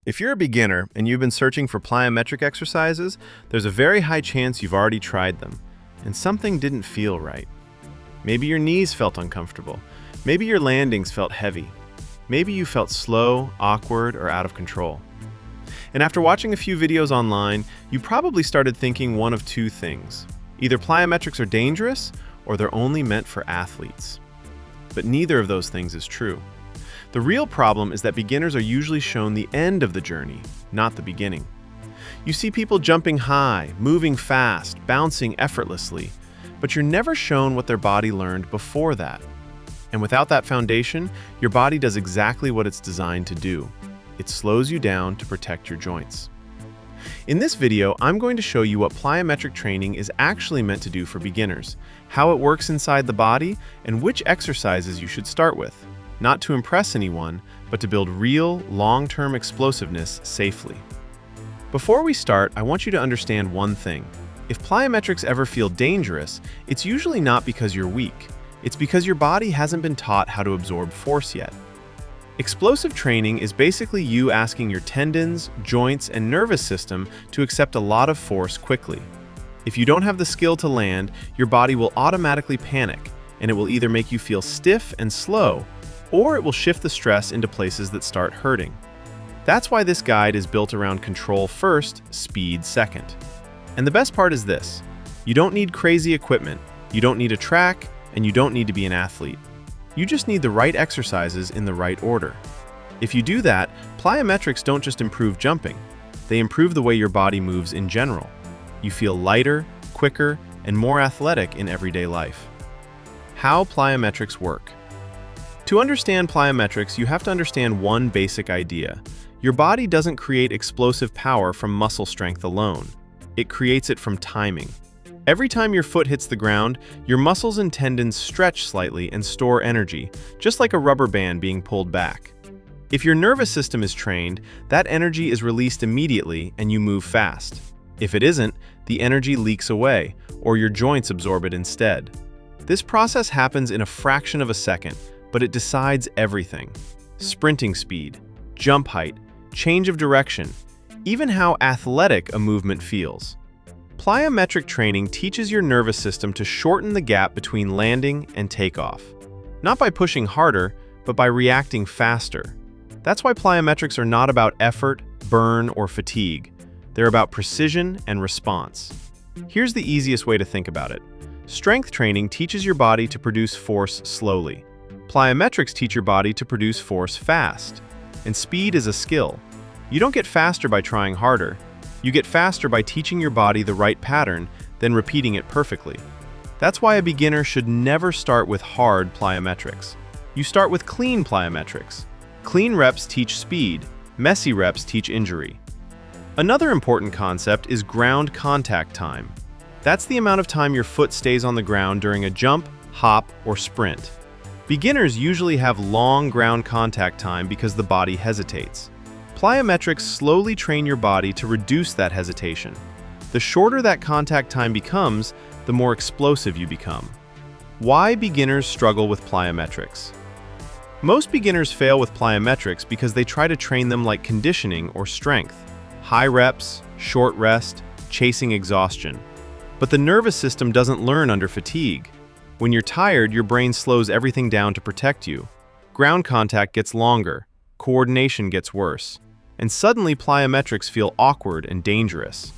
If you're a beginner and you've been searching for plyometric exercises, there's a very high chance you've already tried them, and something didn't feel right. Maybe your knees felt uncomfortable. Maybe your landings felt heavy. Maybe you felt slow, awkward, or out of control. And after watching a few videos online, you probably started thinking one of two things. Either plyometrics are dangerous, or they're only meant for athletes. But neither of those things is true. The real problem is that beginners are usually shown the end of the journey, not the beginning. You see people jumping high, moving fast, bouncing effortlessly, but you're never shown what their body learned before that. And without that foundation, your body does exactly what it's designed to do. It slows you down to protect your joints. In this video, I'm going to show you what plyometric training is actually meant to do for beginners, how it works inside the body, and which exercises you should start with. Not to impress anyone, but to build real, long-term explosiveness safely. Before we start, I want you to understand one thing. If plyometrics ever feel dangerous, it's usually not because you're weak. It's because your body hasn't been taught how to absorb force yet. Explosive training is basically you asking your tendons, joints, and nervous system to accept a lot of force quickly. If you don't have the skill to land, your body will automatically panic, and it will either make you feel stiff and slow, or it will shift the stress into places that start hurting. That's why this guide is built around control first, speed second. And the best part is this: you don't need crazy equipment, you don't need a track, and you don't need to be an athlete. You just need the right exercises in the right order. If you do that, plyometrics don't just improve jumping, they improve the way your body moves in general. You feel lighter, quicker, and more athletic in everyday life. How plyometrics work. To understand plyometrics, you have to understand one basic idea. Your body doesn't create explosive power from muscle strength alone. It creates it from timing. Every time your foot hits the ground, your muscles and tendons stretch slightly and store energy, just like a rubber band being pulled back. If your nervous system is trained, that energy is released immediately and you move fast. If it isn't, the energy leaks away, or your joints absorb it instead. This process happens in a fraction of a second, but it decides everything: sprinting speed, jump height, change of direction, even how athletic a movement feels. Plyometric training teaches your nervous system to shorten the gap between landing and takeoff. Not by pushing harder, but by reacting faster. That's why plyometrics are not about effort, burn, or fatigue. They're about precision and response. Here's the easiest way to think about it. Strength training teaches your body to produce force slowly. Plyometrics teach your body to produce force fast. And speed is a skill. You don't get faster by trying harder. You get faster by teaching your body the right pattern, then repeating it perfectly. That's why a beginner should never start with hard plyometrics. You start with clean plyometrics. Clean reps teach speed, messy reps teach injury. Another important concept is ground contact time. That's the amount of time your foot stays on the ground during a jump, hop, or sprint. Beginners usually have long ground contact time because the body hesitates. Plyometrics slowly train your body to reduce that hesitation. The shorter that contact time becomes, the more explosive you become. Why beginners struggle with plyometrics? Most beginners fail with plyometrics because they try to train them like conditioning or strength. High reps, short rest, chasing exhaustion. But the nervous system doesn't learn under fatigue. When you're tired, your brain slows everything down to protect you. Ground contact gets longer, coordination gets worse, and suddenly plyometrics feel awkward and dangerous.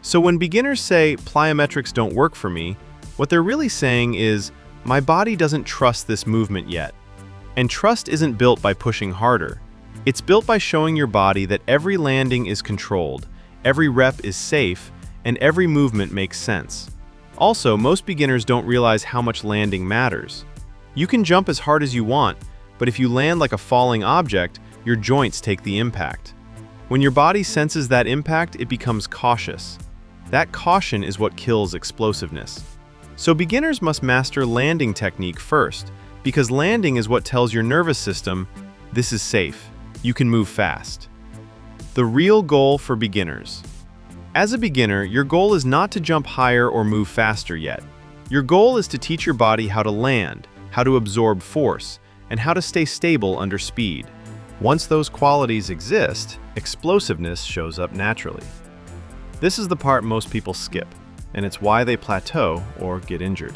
So when beginners say, plyometrics don't work for me, what they're really saying is, my body doesn't trust this movement yet. And trust isn't built by pushing harder. It's built by showing your body that every landing is controlled, every rep is safe, and every movement makes sense. Also, most beginners don't realize how much landing matters. You can jump as hard as you want, but if you land like a falling object, your joints take the impact. When your body senses that impact, it becomes cautious. That caution is what kills explosiveness. So beginners must master landing technique first, because landing is what tells your nervous system, this is safe, you can move fast. The real goal for beginners. As a beginner, your goal is not to jump higher or move faster yet. Your goal is to teach your body how to land, how to absorb force, and how to stay stable under speed. Once those qualities exist, Explosiveness shows up naturally. This is the part most people skip, and it's why they plateau or get injured.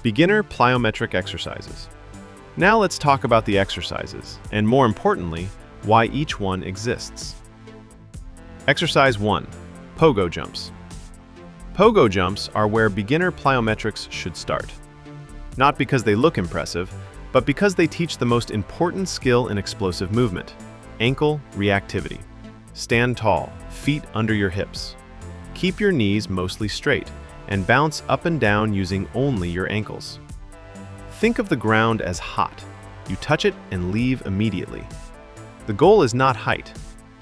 Beginner plyometric exercises. Now let's talk about the exercises, and more importantly, why each one exists. Exercise 1. Pogo jumps. Pogo jumps are where beginner plyometrics should start. Not because they look impressive, but because they teach the most important skill in explosive movement: ankle reactivity. Stand tall, feet under your hips. Keep your knees mostly straight, and bounce up and down using only your ankles. Think of the ground as hot. You touch it and leave immediately. The goal is not height.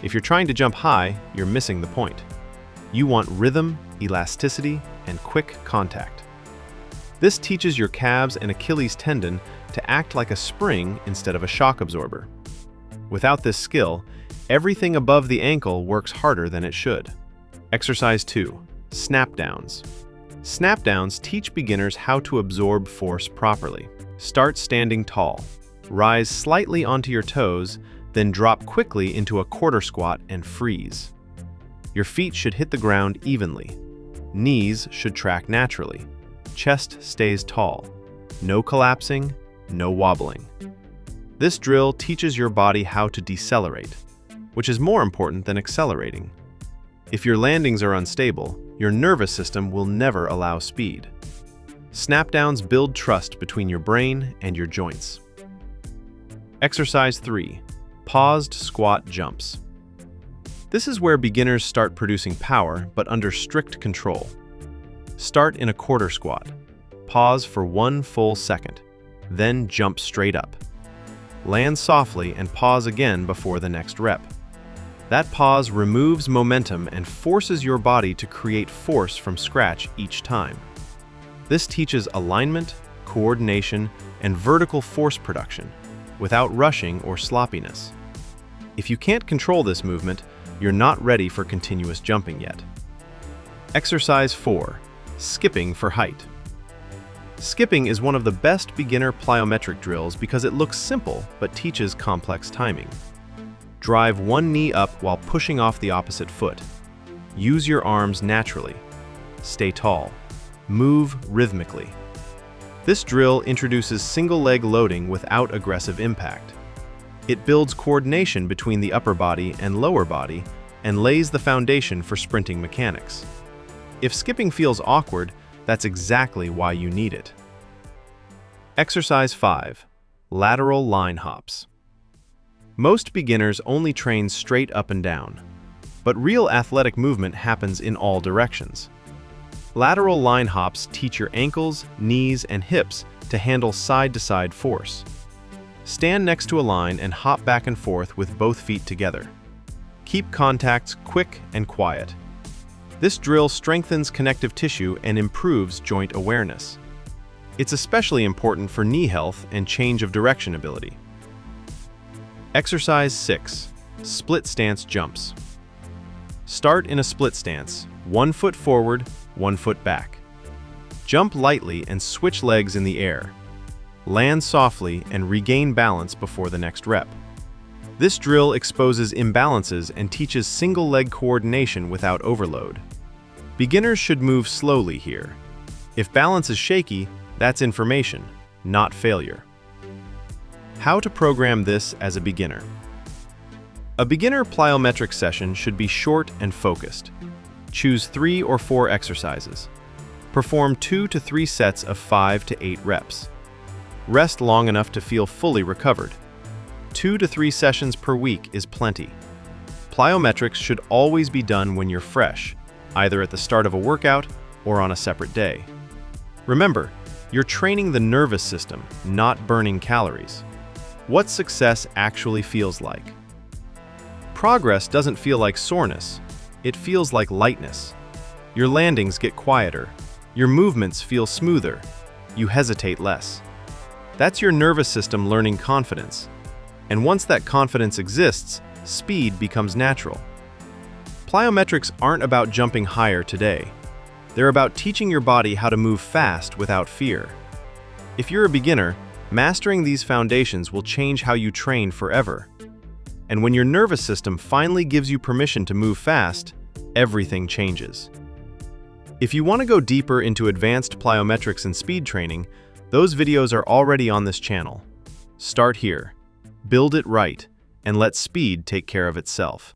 If you're trying to jump high, you're missing the point. You want rhythm, elasticity, and quick contact. This teaches your calves and Achilles tendon to act like a spring instead of a shock absorber. Without this skill, everything above the ankle works harder than it should. Exercise 2. Snap downs. Snap downs teach beginners how to absorb force properly. Start standing tall. Rise slightly onto your toes, then drop quickly into a quarter squat and freeze. Your feet should hit the ground evenly. Knees should track naturally. Chest stays tall. No collapsing, no wobbling. This drill teaches your body how to decelerate, which is more important than accelerating. If your landings are unstable, your nervous system will never allow speed. Snap downs build trust between your brain and your joints. Exercise 3. Paused squat jumps. This is where beginners start producing power, but under strict control. Start in a quarter squat. Pause for 1 full second, then jump straight up. Land softly and pause again before the next rep. That pause removes momentum and forces your body to create force from scratch each time. This teaches alignment, coordination, and vertical force production, without rushing or sloppiness. If you can't control this movement, you're not ready for continuous jumping yet. Exercise 4. Skipping for height. Skipping is one of the best beginner plyometric drills because it looks simple but teaches complex timing. Drive one knee up while pushing off the opposite foot. Use your arms naturally. Stay tall. Move rhythmically. This drill introduces single leg loading without aggressive impact. It builds coordination between the upper body and lower body and lays the foundation for sprinting mechanics. If skipping feels awkward, that's exactly why you need it. Exercise 5. Lateral line hops. Most beginners only train straight up and down, but real athletic movement happens in all directions. Lateral line hops teach your ankles, knees, and hips to handle side-to-side force. Stand next to a line and hop back and forth with both feet together. Keep contacts quick and quiet. This drill strengthens connective tissue and improves joint awareness. It's especially important for knee health and change of direction ability. Exercise 6. Split stance jumps. Start in a split stance, 1 foot forward, 1 foot back. Jump lightly and switch legs in the air. Land softly and regain balance before the next rep. This drill exposes imbalances and teaches single leg coordination without overload. Beginners should move slowly here. If balance is shaky, that's information, not failure. How to program this as a beginner. A beginner plyometric session should be short and focused. Choose 3 or 4 exercises. Perform 2 to 3 sets of 5 to 8 reps. Rest long enough to feel fully recovered. 2 to 3 sessions per week is plenty. Plyometrics should always be done when you're fresh, either at the start of a workout or on a separate day. Remember, you're training the nervous system, not burning calories. What success actually feels like. Progress doesn't feel like soreness, it feels like lightness. Your landings get quieter, your movements feel smoother, you hesitate less. That's your nervous system learning confidence. And once that confidence exists, speed becomes natural. Plyometrics aren't about jumping higher today. They're about teaching your body how to move fast without fear. If you're a beginner, mastering these foundations will change how you train forever. And when your nervous system finally gives you permission to move fast, everything changes. If you want to go deeper into advanced plyometrics and speed training, those videos are already on this channel. Start here, build it right, and let speed take care of itself.